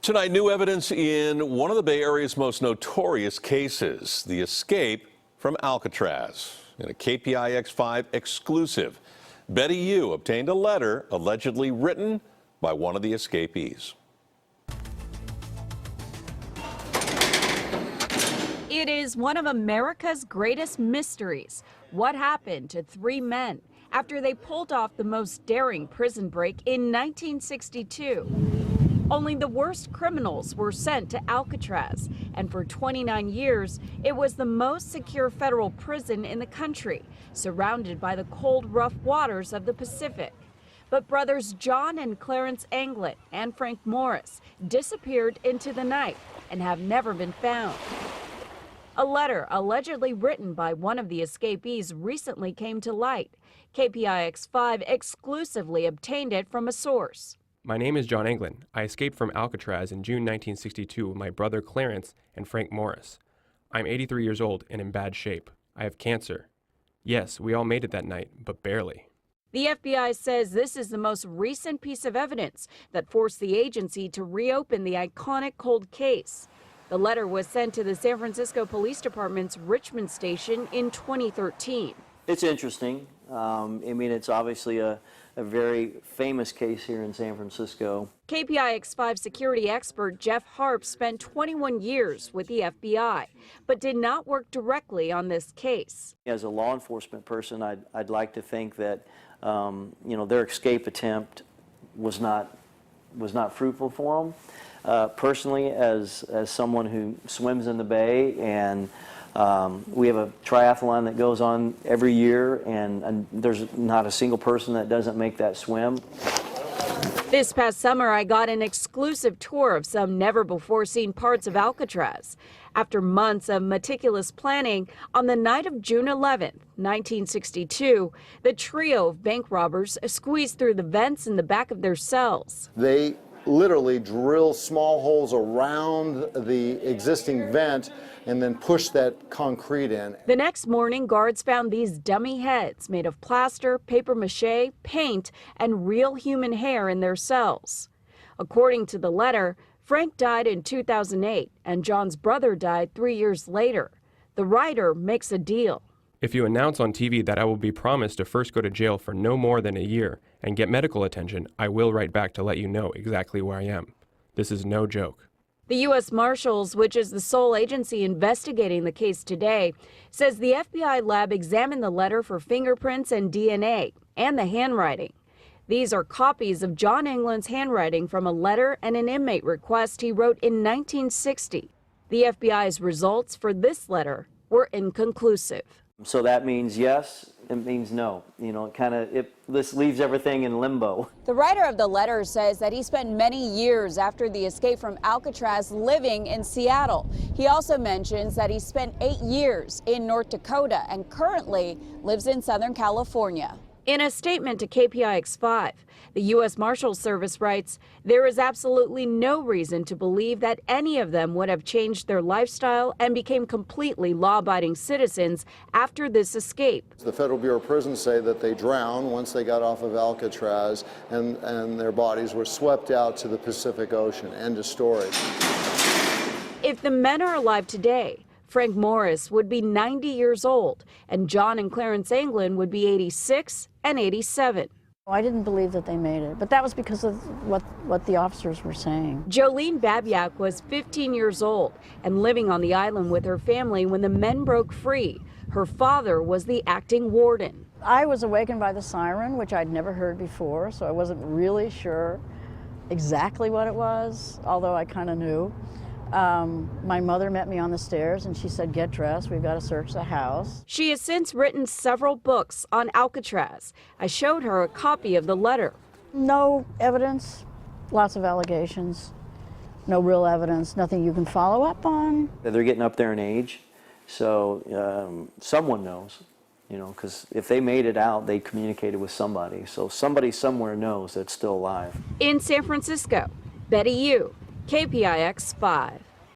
Tonight, new evidence in one of the Bay Area's most notorious cases, the escape from Alcatraz. In a KPIX 5 exclusive, Betty Yu obtained a letter allegedly written by one of the escapees. It is one of America's greatest mysteries. What happened to three men after they pulled off the most daring prison break in 1962? Only the worst criminals were sent to Alcatraz, and for 29 years, it was the most secure federal prison in the country, surrounded by the cold, rough waters of the Pacific. But brothers John and Clarence Anglin and Frank Morris disappeared into the night and have never been found. A letter allegedly written by one of the escapees recently came to light. KPIX 5 exclusively obtained it from a source. My name is John Anglin. I escaped from Alcatraz in June 1962 with my brother Clarence and Frank Morris. I'm 83 years old and in bad shape. I have cancer. Yes, we all made it that night, but barely. The FBI says this is the most recent piece of evidence that forced the agency to reopen the iconic cold case. The letter was sent to the San Francisco Police Department's Richmond station in 2013. It's interesting. I mean, it's obviously a very famous case here in San Francisco. KPIX 5 security expert Jeff Harp spent 21 years with the FBI, but did not work directly on this case. As a law enforcement person, I'd like to think that their escape attempt was not fruitful for them. Personally, as someone who swims in the Bay, and we have a triathlon that goes on every year, and there's not a single person that doesn't make that swim. This past summer, I got an exclusive tour of some never-before-seen parts of Alcatraz. After months of meticulous planning, on the night of June 11, 1962, the trio of bank robbers squeezed through the vents in the back of their cells. They literally drill small holes around the existing vent and then push that concrete in. The next morning, guards found these dummy heads made of plaster, paper mache, paint, and real human hair in their cells. According to the letter, Frank died in 2008 and John's brother died 3 years later. The writer makes a deal. If you announce on TV that I will be promised to first go to jail for no more than a year and get medical attention, I will write back to let you know exactly where I am. This is no joke. The U.S. Marshals, which is the sole agency investigating the case today, says the FBI lab examined the letter for fingerprints and DNA and the handwriting. These are copies of John Anglin's handwriting from a letter and an inmate request he wrote in 1960. The FBI's results for this letter were inconclusive. So that means yes, it means no. This leaves everything in limbo. The writer of the letter says that he spent many years after the escape from Alcatraz living in Seattle. He also mentions that he spent 8 years in North Dakota and currently lives in Southern California. In a statement to KPIX 5, the U.S. Marshals Service writes, there is absolutely no reason to believe that any of them would have changed their lifestyle and became completely law-abiding citizens after this escape. The Federal Bureau of Prisons say that they drowned once they got off of Alcatraz, and their bodies were swept out to the Pacific Ocean. End of story. If the men are alive today, Frank Morris would be 90 years old, and John and Clarence Anglin would be 86 and 87. I didn't believe that they made it, but that was because of what the officers were saying. Jolene Babyak was 15 years old and living on the island with her family when the men broke free. Her father was the acting warden. I was awakened by the siren, which I'd never heard before, so I wasn't really sure exactly what it was, although I kind of knew. My mother met me on the stairs and she said, get dressed, we've got to search the house. She has since written several books on Alcatraz. I showed her a copy of the letter. No evidence, lots of allegations, no real evidence, nothing you can follow up on. They're getting up there in age, so someone knows, because if they made it out, they communicated with somebody. So somebody somewhere knows that's still alive. In San Francisco, Betty Yu, KPIX 5.